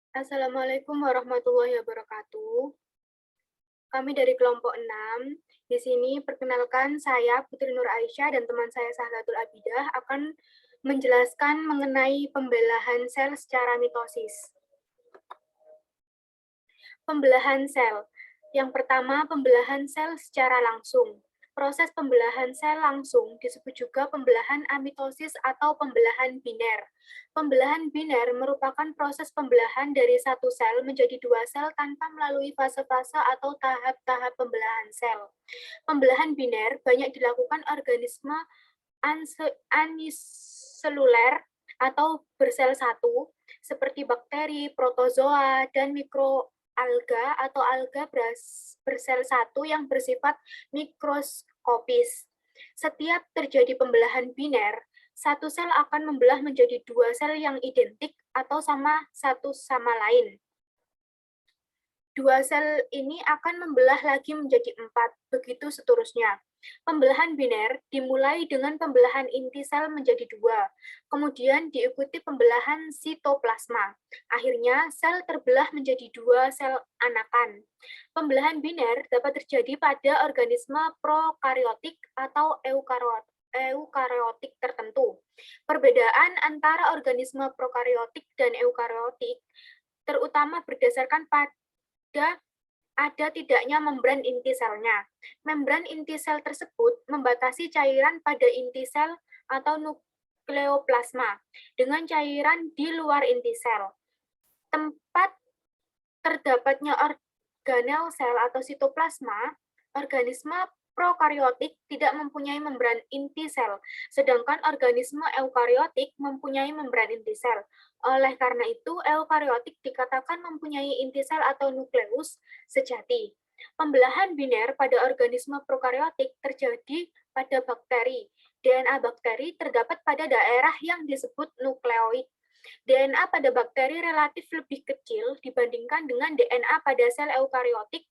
Assalamualaikum warahmatullahi wabarakatuh. Kami dari kelompok 6. Di sini perkenalkan saya Putri Nur Aisyah dan teman saya Sahlatul Abidah akan menjelaskan mengenai pembelahan sel secara mitosis. Pembelahan sel. Yang pertama, pembelahan sel secara langsung. Proses pembelahan sel langsung disebut juga pembelahan amitosis atau pembelahan biner. Pembelahan biner merupakan proses pembelahan dari satu sel menjadi dua sel tanpa melalui fase-fase atau tahap-tahap pembelahan sel. Pembelahan biner banyak dilakukan organisme aniseluler atau bersel satu, seperti bakteri, protozoa, dan mikroalga atau alga bersel satu yang bersifat mikroskopis. Setiap terjadi pembelahan biner, satu sel akan membelah menjadi dua sel yang identik atau sama satu sama lain. Dua sel ini akan membelah lagi menjadi 4, begitu seterusnya. Pembelahan biner dimulai dengan pembelahan inti sel menjadi 2, kemudian diikuti pembelahan sitoplasma. Akhirnya, sel terbelah menjadi 2 sel anakan. Pembelahan biner dapat terjadi pada organisme prokariotik atau eukariotik tertentu. Perbedaan antara organisme prokariotik dan eukariotik terutama berdasarkan ada tidaknya membran inti selnya. Membran inti sel tersebut membatasi cairan pada inti sel atau nukleoplasma dengan cairan di luar inti sel. Tempat terdapatnya organel sel atau sitoplasma, organisme prokariotik tidak mempunyai membran inti sel, sedangkan organisme eukariotik mempunyai membran inti sel. Oleh karena itu, eukariotik dikatakan mempunyai inti sel atau nukleus sejati. Pembelahan biner pada organisme prokariotik terjadi pada bakteri. DNA bakteri terdapat pada daerah yang disebut nukleoid. DNA pada bakteri relatif lebih kecil dibandingkan dengan DNA pada sel eukariotik.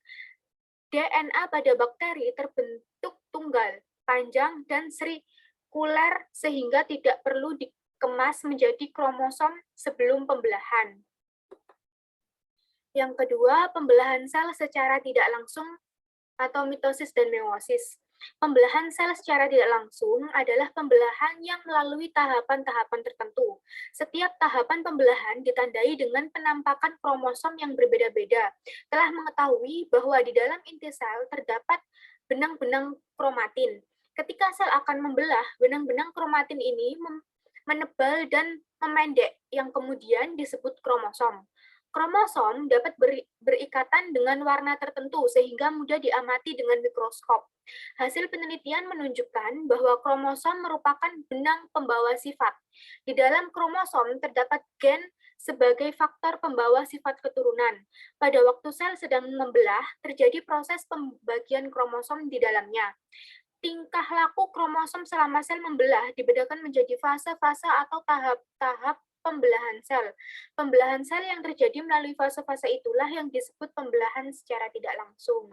DNA pada bakteri terbentuk tunggal, panjang, dan sirkuler sehingga tidak perlu dikemas menjadi kromosom sebelum pembelahan. Yang kedua, pembelahan sel secara tidak langsung atau mitosis dan meiosis. Pembelahan sel secara tidak langsung adalah pembelahan yang melalui tahapan-tahapan tertentu. Setiap tahapan pembelahan ditandai dengan penampakan kromosom yang berbeda-beda. Telah mengetahui bahwa di dalam inti sel terdapat benang-benang kromatin. Ketika sel akan membelah, benang-benang kromatin ini menebal dan memendek, yang kemudian disebut kromosom. Kromosom dapat berikatan dengan warna tertentu sehingga mudah diamati dengan mikroskop. Hasil penelitian menunjukkan bahwa kromosom merupakan benang pembawa sifat. Di dalam kromosom terdapat gen sebagai faktor pembawa sifat keturunan. Pada waktu sel sedang membelah, terjadi proses pembagian kromosom di dalamnya. Tingkah laku kromosom selama sel membelah dibedakan menjadi fase-fase atau tahap-tahap pembelahan sel. Pembelahan sel yang terjadi melalui fase-fase itulah yang disebut pembelahan secara tidak langsung.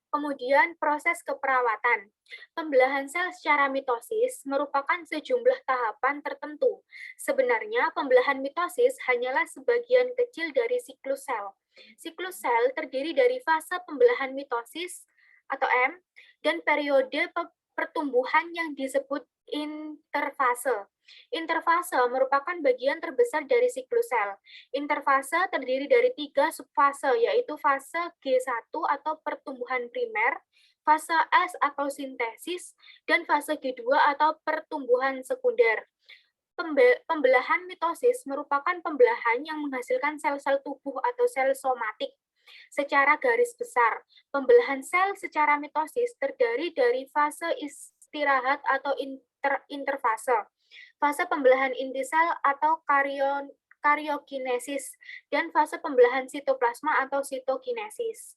Kemudian proses keperawatan. Pembelahan sel secara mitosis merupakan sejumlah tahapan tertentu. Sebenarnya pembelahan mitosis hanyalah sebagian kecil dari siklus sel. Siklus sel terdiri dari fase pembelahan mitosis atau M dan periode pertumbuhan yang disebut interfase. Interfase merupakan bagian terbesar dari siklus sel. Interfase terdiri dari 3 subfase, yaitu fase G1 atau pertumbuhan primer, fase S atau sintesis, dan fase G2 atau pertumbuhan sekunder. Pembelahan mitosis merupakan pembelahan yang menghasilkan sel-sel tubuh atau sel somatik. Secara garis besar, pembelahan sel secara mitosis terdiri dari fase istirahat atau interfase, fase pembelahan inti sel atau karyokinesis, dan fase pembelahan sitoplasma atau sitokinesis.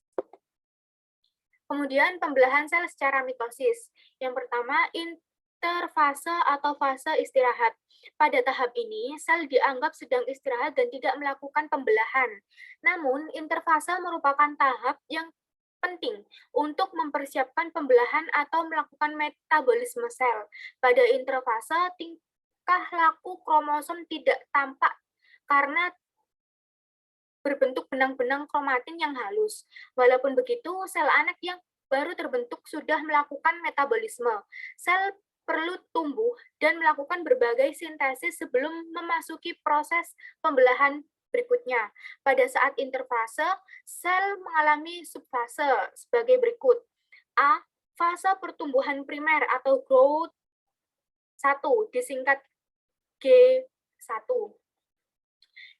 Kemudian pembelahan sel secara mitosis. Yang pertama, interfase atau fase istirahat. Pada tahap ini, sel dianggap sedang istirahat dan tidak melakukan pembelahan. Namun, interfase merupakan tahap yang penting untuk mempersiapkan pembelahan atau melakukan metabolisme sel. Pada interfase, tingkah laku kromosom tidak tampak karena berbentuk benang-benang kromatin yang halus. Walaupun begitu, sel anak yang baru terbentuk sudah melakukan metabolisme. Sel perlu tumbuh dan melakukan berbagai sintesis sebelum memasuki proses pembelahan berikutnya. Pada saat interfase, sel mengalami subfase sebagai berikut. A. Fase pertumbuhan primer atau growth 1, disingkat G1.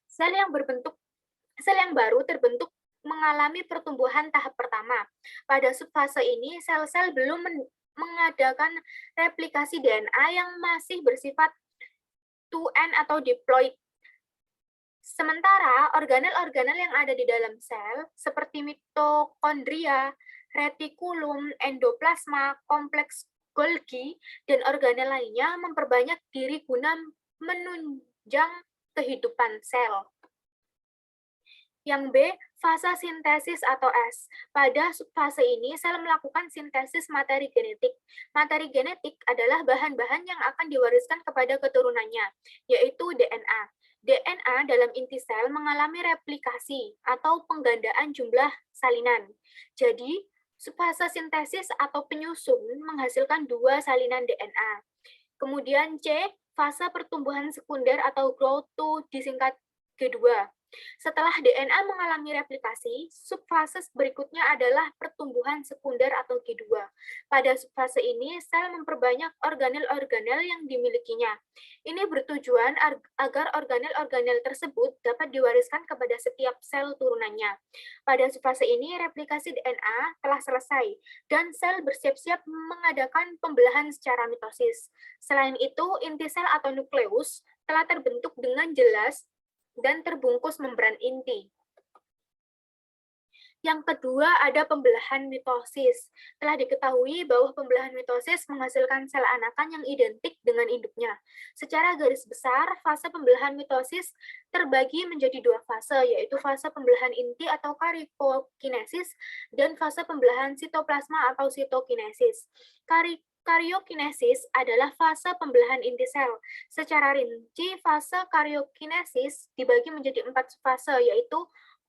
Sel yang baru terbentuk mengalami pertumbuhan tahap pertama. Pada subfase ini, sel-sel belum mengadakan replikasi DNA yang masih bersifat 2N atau diploid. Sementara organel-organel yang ada di dalam sel, seperti mitokondria, retikulum, endoplasma, kompleks Golgi, dan organel lainnya memperbanyak diri guna menunjang kehidupan sel. Yang B, fase sintesis atau S. Pada fase ini, sel melakukan sintesis materi genetik. Materi genetik adalah bahan-bahan yang akan diwariskan kepada keturunannya, yaitu DNA. DNA dalam inti sel mengalami replikasi atau penggandaan jumlah salinan. Jadi, fase sintesis atau penyusun menghasilkan 2 salinan DNA. Kemudian C, fase pertumbuhan sekunder atau growth 2 disingkat G2. Setelah DNA mengalami replikasi, subfase berikutnya adalah pertumbuhan sekunder atau G2. Pada subfase ini, sel memperbanyak organel-organel yang dimilikinya. Ini bertujuan agar organel-organel tersebut dapat diwariskan kepada setiap sel turunannya. Pada subfase ini, replikasi DNA telah selesai, dan sel bersiap-siap mengadakan pembelahan secara mitosis. Selain itu, inti sel atau nukleus telah terbentuk dengan jelas dan terbungkus membran inti. Yang kedua ada pembelahan mitosis. Telah diketahui bahwa pembelahan mitosis menghasilkan sel anakan yang identik dengan induknya. Secara garis besar, fase pembelahan mitosis terbagi menjadi 2 fase, yaitu fase pembelahan inti atau karyokinesis dan fase pembelahan sitoplasma atau sitokinesis. Karyokinesis adalah fase pembelahan inti sel. Secara rinci, fase karyokinesis dibagi menjadi 4 fase, yaitu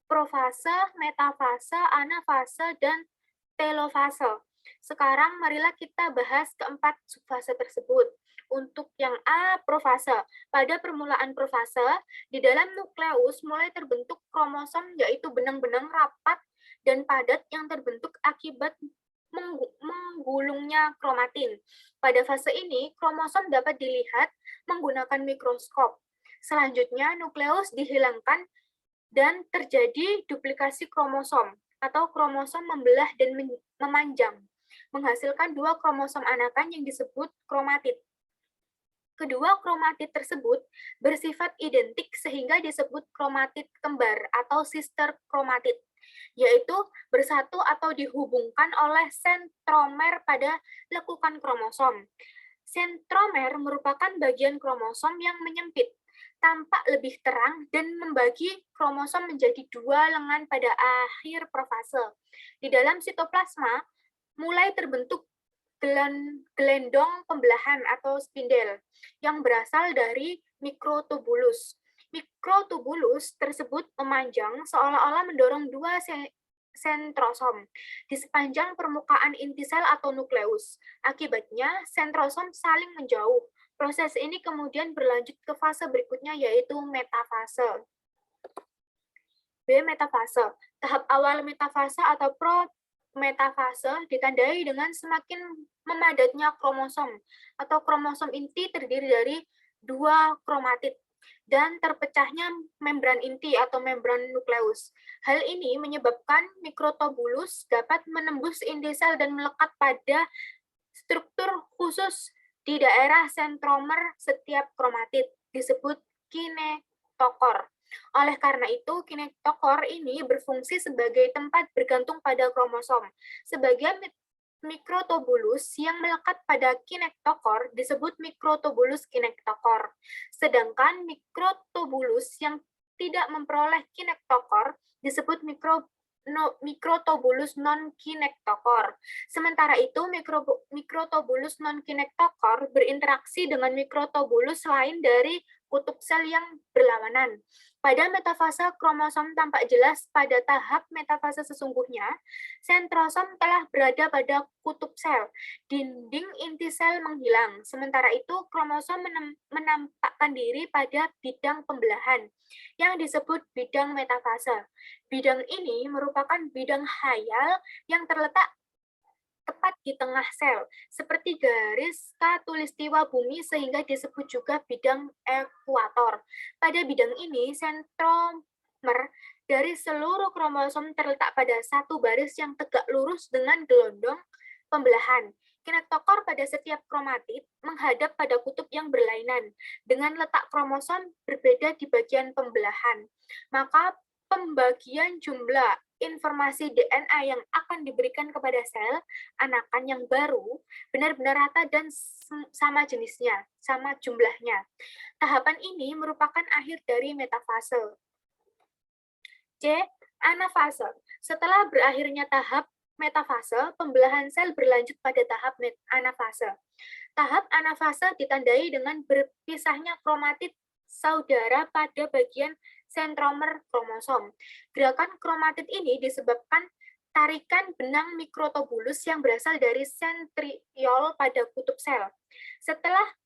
profase, metafase, anafase, dan telofase. Sekarang marilah kita bahas keempat subfase tersebut. Untuk yang A, profase. Pada permulaan profase, di dalam nukleus mulai terbentuk kromosom, yaitu benang-benang rapat dan padat yang terbentuk akibat menggulungnya kromatin. Pada fase ini, kromosom dapat dilihat menggunakan mikroskop. Selanjutnya, nukleus dihilangkan dan terjadi duplikasi kromosom atau kromosom membelah dan memanjang, menghasilkan 2 kromosom anakan yang disebut kromatid. Kedua kromatid tersebut bersifat identik sehingga disebut kromatid kembar atau sister kromatid, yaitu bersatu atau dihubungkan oleh sentromer pada lekukan kromosom. Sentromer merupakan bagian kromosom yang menyempit, tampak lebih terang, dan membagi kromosom menjadi 2 lengan pada akhir profase. Di dalam sitoplasma, mulai terbentuk gelendong pembelahan atau spindel yang berasal dari mikrotubulus. Mikrotubulus tersebut memanjang seolah-olah mendorong 2 sentrosom di sepanjang permukaan inti sel atau nukleus. Akibatnya, sentrosom saling menjauh. Proses ini kemudian berlanjut ke fase berikutnya, yaitu metafase. B. Metafase. Tahap awal metafase atau prometafase ditandai dengan semakin memadatnya kromosom atau kromosom inti terdiri dari 2 kromatid dan terpecahnya membran inti atau membran nukleus. Hal ini menyebabkan mikrotubulus dapat menembus inti sel dan melekat pada struktur khusus di daerah sentromer setiap kromatid, disebut kinetokor. Oleh karena itu, kinetokor ini berfungsi sebagai tempat bergantung pada kromosom. Sebagian mikrotubulus yang melekat pada kinetokor disebut mikrotubulus kinetokor. Sedangkan mikrotubulus yang tidak memperoleh kinetokor disebut mikrotubulus non-kinetokor. Sementara itu, mikrotubulus non-kinetokor berinteraksi dengan mikrotubulus lain dari kutub sel yang berlawanan. Pada metafase, kromosom tampak jelas. Pada tahap metafase sesungguhnya, sentrosom telah berada pada kutub sel. Dinding inti sel menghilang. Sementara itu, kromosom menampakkan diri pada bidang pembelahan yang disebut bidang metafase. Bidang ini merupakan bidang khayal yang terletak tepat di tengah sel, seperti garis khatulistiwa bumi sehingga disebut juga bidang ekuator. Pada bidang ini, sentromer dari seluruh kromosom terletak pada satu baris yang tegak lurus dengan gelondong pembelahan. Kinetokor pada setiap kromatid menghadap pada kutub yang berlainan, dengan letak kromosom berbeda di bagian pembelahan. Maka pembagian jumlah informasi DNA yang akan diberikan kepada sel anakan yang baru benar-benar rata dan sama jenisnya, sama jumlahnya. Tahapan ini merupakan akhir dari metafase. C. Anafase. Setelah berakhirnya tahap metafase, pembelahan sel berlanjut pada tahap anafase. Tahap anafase ditandai dengan berpisahnya kromatid saudara pada bagian sentromer kromosom. Gerakan kromatid ini disebabkan tarikan benang mikrotubulus yang berasal dari sentriol pada kutub sel. Setelah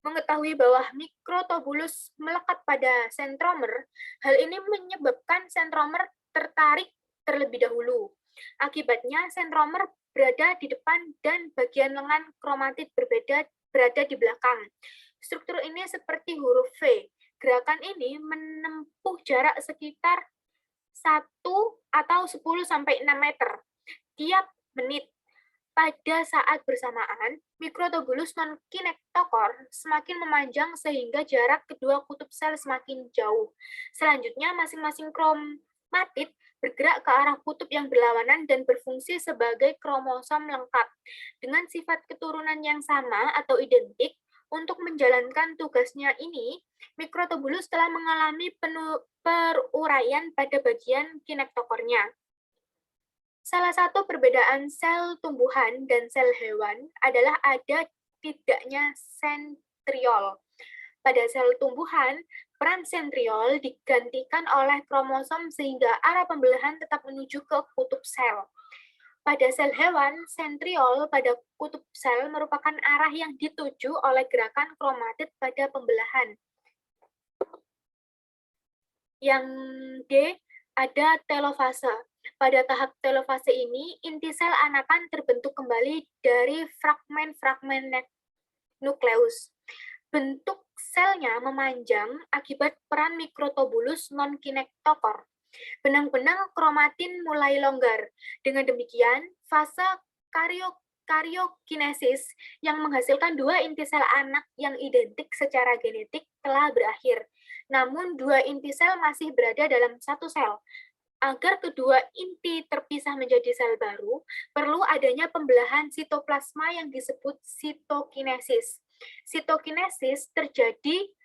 mengetahui bahwa mikrotubulus melekat pada sentromer, hal ini menyebabkan sentromer tertarik terlebih dahulu. Akibatnya, sentromer berada di depan dan bagian lengan kromatid berada di belakang. Struktur ini seperti huruf V. Gerakan ini menempuh jarak sekitar 1 atau 10-6 meter tiap menit. Pada saat bersamaan, mikrotubulus non-kinetokor semakin memanjang sehingga jarak kedua kutub sel semakin jauh. Selanjutnya, masing-masing kromatid bergerak ke arah kutub yang berlawanan dan berfungsi sebagai kromosom lengkap. Dengan sifat keturunan yang sama atau identik, untuk menjalankan tugasnya ini, mikrotubulus telah mengalami peruraian pada bagian kinetokornya. Salah satu perbedaan sel tumbuhan dan sel hewan adalah ada tidaknya sentriol. Pada sel tumbuhan, peran sentriol digantikan oleh kromosom sehingga arah pembelahan tetap menuju ke kutub sel. Pada sel hewan, sentriol pada kutub sel merupakan arah yang dituju oleh gerakan kromatid pada pembelahan. Yang D, ada telofase. Pada tahap telofase ini, inti sel anakan terbentuk kembali dari fragmen-fragmen nukleus. Bentuk selnya memanjang akibat peran mikrotubulus non-kinetokor. Benang-benang kromatin mulai longgar. Dengan demikian, fase karyokinesis yang menghasilkan dua inti sel anak yang identik secara genetik telah berakhir. Namun, dua inti sel masih berada dalam satu sel. Agar kedua inti terpisah menjadi sel baru, perlu adanya pembelahan sitoplasma yang disebut sitokinesis. Sitokinesis terjadi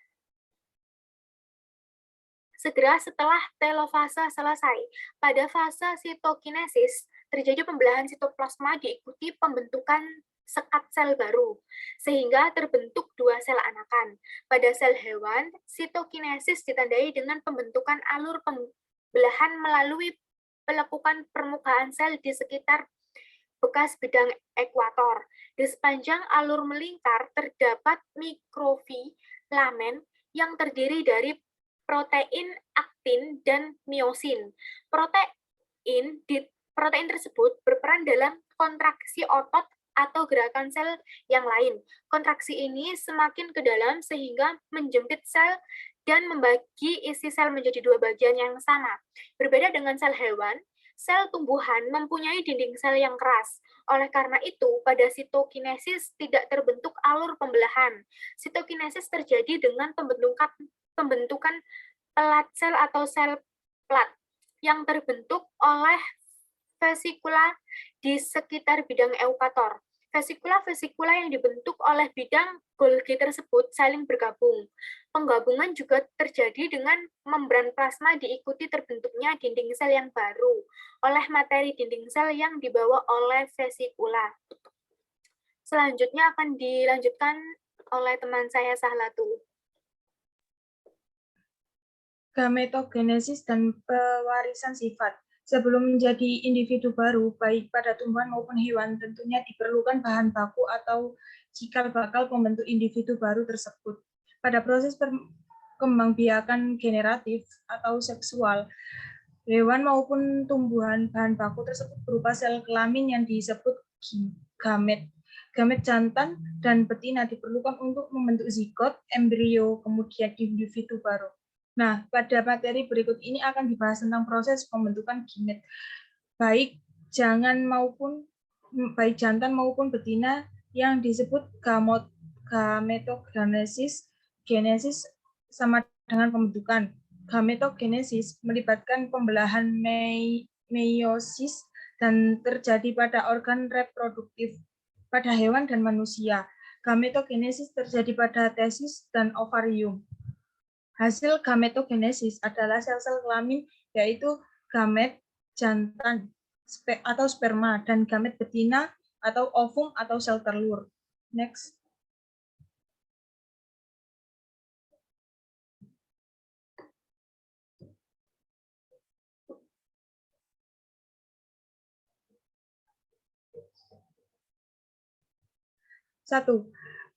segera setelah telofase selesai. Pada fase sitokinesis, terjadi pembelahan sitoplasma diikuti pembentukan sekat sel baru, sehingga terbentuk dua sel anakan. Pada sel hewan, sitokinesis ditandai dengan pembentukan alur pembelahan melalui pelekukan permukaan sel di sekitar bekas bidang ekuator. Di sepanjang alur melingkar terdapat mikrofilamen yang terdiri dari protein, aktin, dan miosin. Protein tersebut berperan dalam kontraksi otot atau gerakan sel yang lain. Kontraksi ini semakin ke dalam sehingga menjepit sel dan membagi isi sel menjadi dua bagian yang sama. Berbeda dengan sel hewan, sel tumbuhan mempunyai dinding sel yang keras. Oleh karena itu, pada sitokinesis tidak terbentuk alur pembelahan. Sitokinesis terjadi dengan pembentukan pelat sel atau sel plat yang terbentuk oleh vesikula di sekitar bidang eukator. Vesikula-vesikula yang dibentuk oleh bidang Golgi tersebut saling bergabung. Penggabungan juga terjadi dengan membran plasma diikuti terbentuknya dinding sel yang baru oleh materi dinding sel yang dibawa oleh vesikula. Selanjutnya akan dilanjutkan oleh teman saya Sahlatul. gametogenesis dan pewarisan sifat. Sebelum menjadi individu baru, baik pada tumbuhan maupun hewan, tentunya diperlukan bahan baku atau cikal bakal pembentuk individu baru tersebut. Pada proses perkembangbiakan generatif atau seksual, hewan maupun tumbuhan, bahan baku tersebut berupa sel kelamin yang disebut gamet. Gamet jantan dan betina diperlukan untuk membentuk zigot, embrio, kemudian individu baru. Nah, pada materi berikut ini akan dibahas tentang proses pembentukan gamet, baik jantan maupun betina yang disebut gametogenesis. Genesis sama dengan pembentukan. Gametogenesis melibatkan pembelahan meiosis dan terjadi pada organ reproduktif pada hewan dan manusia. Gametogenesis terjadi pada tesis dan ovarium. Hasil gametogenesis adalah sel-sel kelamin, yaitu gamet jantan atau sperma dan gamet betina atau ovum atau sel telur. Next. Satu,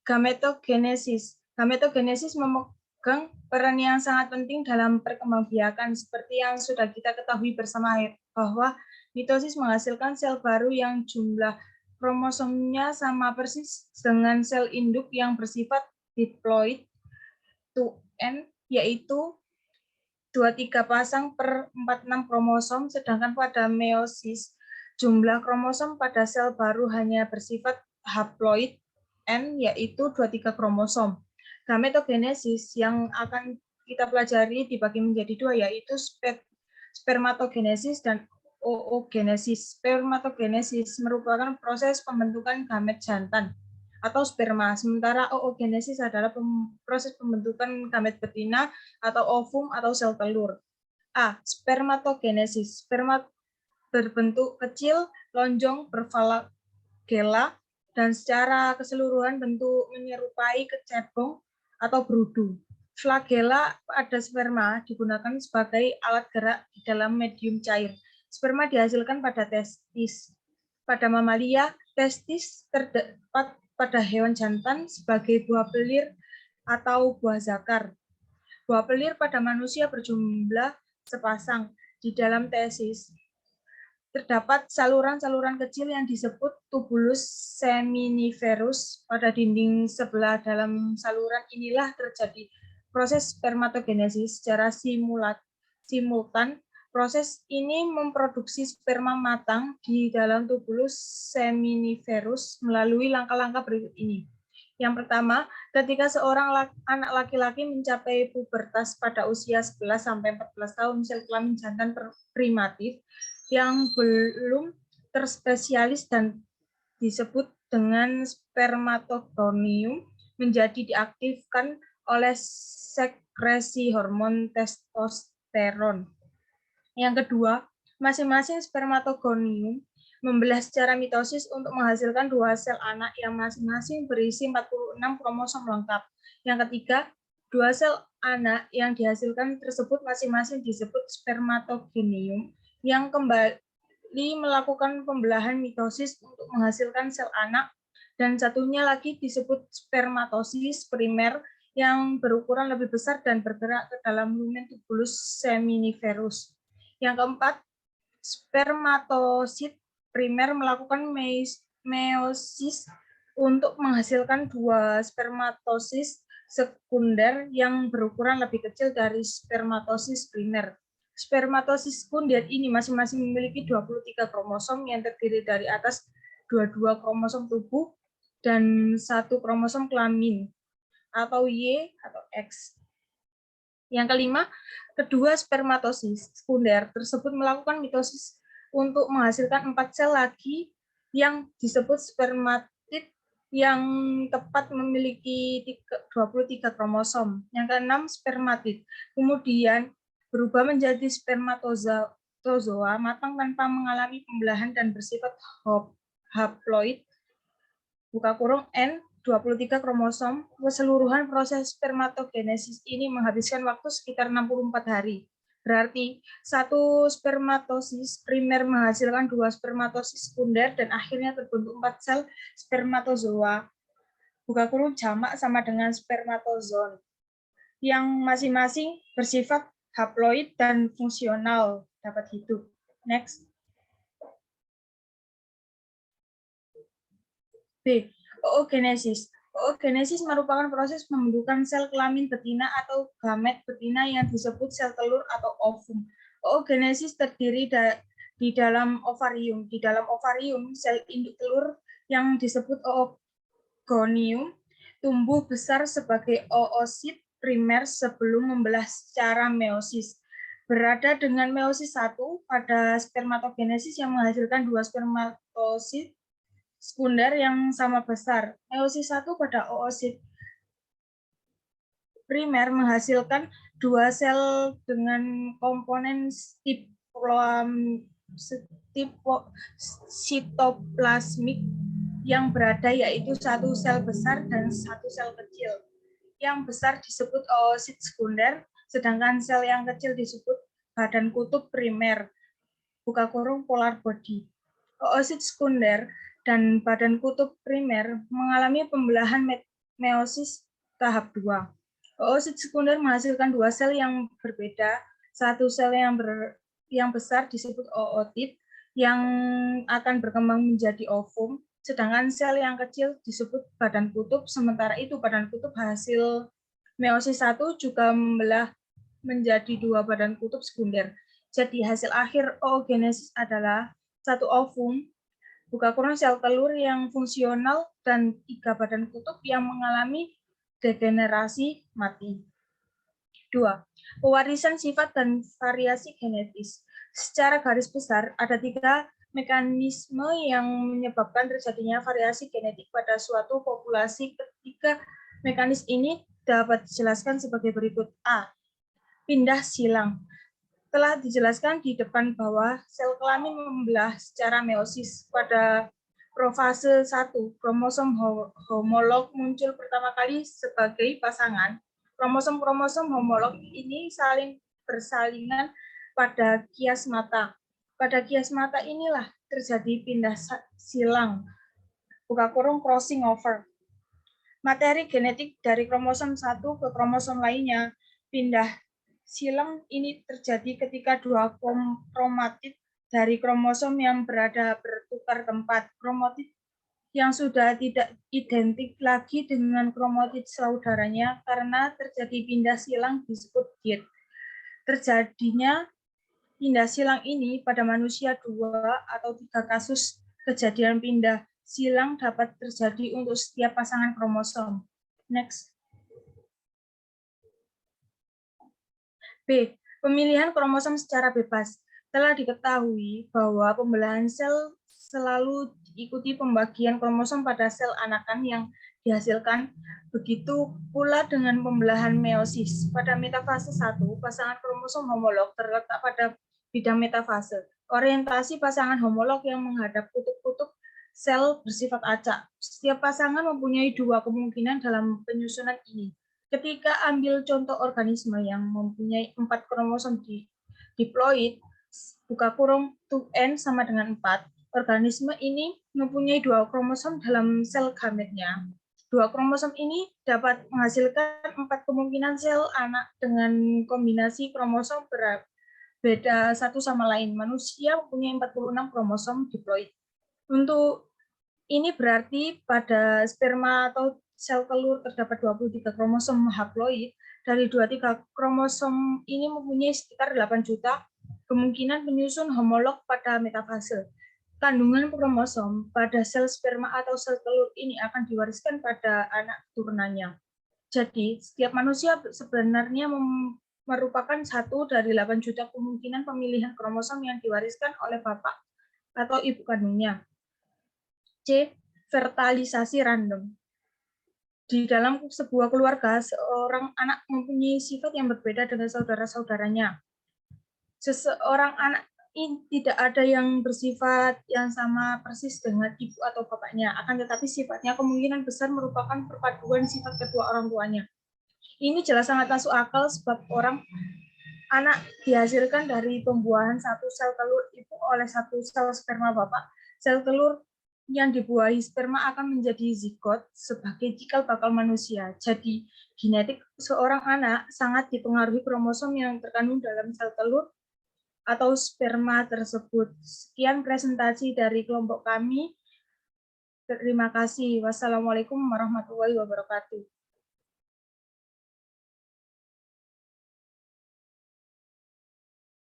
gametogenesis. Gametogenesis memegang peran yang sangat penting dalam perkembangbiakan, seperti yang sudah kita ketahui bersama bahwa mitosis menghasilkan sel baru yang jumlah kromosomnya sama persis dengan sel induk yang bersifat diploid 2N, yaitu 23 pasang per 46 kromosom, sedangkan pada meiosis jumlah kromosom pada sel baru hanya bersifat haploid N, yaitu 23 kromosom. Gametogenesis yang akan kita pelajari dibagi menjadi dua, yaitu spermatogenesis dan oogenesis. Spermatogenesis merupakan proses pembentukan gamet jantan atau sperma, sementara oogenesis adalah proses pembentukan gamet betina atau ovum atau sel telur. A. Spermatogenesis. Sperma berbentuk kecil, lonjong, berflagela, dan secara keseluruhan bentuk menyerupai kecebong atau berudu. Flagela pada sperma digunakan sebagai alat gerak di dalam medium cair. Sperma dihasilkan pada testis. Pada mamalia, testis terdapat pada hewan jantan sebagai buah pelir atau buah zakar. Buah pelir pada manusia berjumlah sepasang. Di dalam testis terdapat saluran-saluran kecil yang disebut tubulus seminiferus pada dinding sebelah. Dalam saluran inilah terjadi proses spermatogenesis secara simultan. Proses ini memproduksi sperma matang di dalam tubulus seminiferus melalui langkah-langkah berikut ini. Yang pertama, ketika seorang anak laki-laki mencapai pubertas pada usia 11-14 tahun, sel kelamin jantan primitif yang belum terspesialis dan disebut dengan spermatogonium menjadi diaktifkan oleh sekresi hormon testosteron. Yang kedua, masing-masing spermatogonium membelah secara mitosis untuk menghasilkan dua sel anak yang masing-masing berisi 46 kromosom lengkap. Yang ketiga, dua sel anak yang dihasilkan tersebut masing-masing disebut spermatogonium yang kembali melakukan pembelahan mitosis untuk menghasilkan sel anak, dan satunya lagi disebut spermatosis primer yang berukuran lebih besar dan bergerak ke dalam lumen tubulus seminiferus. Yang keempat, spermatosit primer melakukan meiosis untuk menghasilkan dua spermatosis sekunder yang berukuran lebih kecil dari spermatosis primer. Spermatosis sekunder ini masing-masing memiliki 23 kromosom yang terdiri dari atas 22 kromosom tubuh dan 1 kromosom kelamin atau Y atau X. Yang kelima, kedua spermatosis sekunder tersebut melakukan mitosis untuk menghasilkan 4 sel lagi yang disebut spermatid yang tepat memiliki 23 kromosom. Yang keenam, spermatid kemudian berubah menjadi spermatozoa matang tanpa mengalami pembelahan dan bersifat haploid (N) 23 kromosom, keseluruhan proses spermatogenesis ini menghabiskan waktu sekitar 64 hari. Berarti satu spermatosis primer menghasilkan 2 spermatosis sekunder dan akhirnya terbentuk 4 sel spermatozoa. Buka kurung jamak sama dengan spermatozoon yang masing-masing bersifat haploid dan fungsional dapat hidup. Next. B. Oogenesis. Oogenesis merupakan proses pembentukan sel kelamin betina atau gamet betina yang disebut sel telur atau ovum. Oogenesis terdiri di dalam ovarium. Di dalam ovarium, sel induk telur yang disebut oogonium tumbuh besar sebagai oosit primer sebelum membelah secara meiosis. Berada dengan meiosis 1 pada spermatogenesis yang menghasilkan 2 spermatosit sekunder yang sama besar. Meiosis 1 pada oosit primer menghasilkan 2 sel dengan komponen sitoplasmik yang berada, yaitu 1 sel besar dan 1 sel kecil. Yang besar disebut oosit sekunder, sedangkan sel yang kecil disebut badan kutub primer. Buka kurung polar body. Oosit sekunder dan badan kutub primer mengalami pembelahan meiosis tahap 2. Oosit sekunder menghasilkan 2 sel yang berbeda. 1 sel yang besar disebut ootit yang akan berkembang menjadi ovum, sedangkan sel yang kecil disebut badan kutub. Sementara itu badan kutub hasil meiosis 1 juga membelah menjadi 2 badan kutub sekunder. Jadi hasil akhir oogenesis adalah 1 ovum, buka kurung sel telur yang fungsional, dan 3 badan kutub yang mengalami degenerasi mati. 2. Pewarisan sifat dan variasi genetis. Secara garis besar, ada 3 mekanisme yang menyebabkan terjadinya variasi genetik pada suatu populasi. Ketiga mekanisme ini dapat dijelaskan sebagai berikut. A. Pindah silang. Telah dijelaskan di depan bahwa sel kelamin membelah secara meiosis. Pada profase 1, kromosom homolog muncul pertama kali sebagai pasangan. Kromosom-kromosom homolog ini saling bersalingan pada kias mata. Pada kias mata inilah terjadi pindah silang, buka kurung crossing over. Materi genetik dari kromosom 1 ke kromosom lainnya. Pindah silang ini terjadi ketika 2 kromatid dari kromosom yang berada bertukar tempat. Kromatid yang sudah tidak identik lagi dengan kromatid saudaranya karena terjadi pindah silang disebut gate. Terjadinya pindah silang ini pada manusia 2 atau 3 kasus. Kejadian pindah silang dapat terjadi untuk setiap pasangan kromosom. Next. B. Pemilihan kromosom secara bebas. Telah diketahui bahwa pembelahan sel selalu diikuti pembagian kromosom pada sel anakan yang dihasilkan. Begitu pula dengan pembelahan meiosis. Pada metafase 1, pasangan kromosom homolog terletak pada bidang metafase. Orientasi pasangan homolog yang menghadap kutub-kutub sel bersifat acak. Setiap pasangan mempunyai 2 kemungkinan dalam penyusunan ini. Ketika ambil contoh organisme yang mempunyai 4 kromosom diploid, buka kurung 2n sama dengan 4, organisme ini mempunyai 2 kromosom dalam sel gametnya. 2 kromosom ini dapat menghasilkan 4 kemungkinan sel anak dengan kombinasi kromosom berbeda satu sama lain. Manusia mempunyai 46 kromosom diploid. Untuk ini berarti pada sperma atau sel telur terdapat 23 kromosom haploid. Dari 23 kromosom ini mempunyai sekitar 8 juta kemungkinan penyusun homolog pada metafase. Kandungan kromosom pada sel sperma atau sel telur ini akan diwariskan pada anak turunannya. Jadi, setiap manusia sebenarnya merupakan 1 dari 8 juta kemungkinan pemilihan kromosom yang diwariskan oleh bapak atau ibu kandungnya. C. Fertilisasi random. Di dalam sebuah keluarga, seorang anak mempunyai sifat yang berbeda dengan saudara-saudaranya. Seseorang anak tidak ada yang bersifat yang sama persis dengan ibu atau bapaknya, akan tetapi sifatnya kemungkinan besar merupakan perpaduan sifat kedua orang tuanya. Ini jelas sangat masuk akal sebab anak dihasilkan dari pembuahan satu sel telur ibu oleh satu sel sperma bapak. Sel telur yang dibuahi sperma akan menjadi zigot sebagai cikal bakal manusia. Jadi, genetik seorang anak sangat dipengaruhi kromosom yang terkandung dalam sel telur atau sperma tersebut. Sekian presentasi dari kelompok kami. Terima kasih. Wassalamualaikum warahmatullahi wabarakatuh.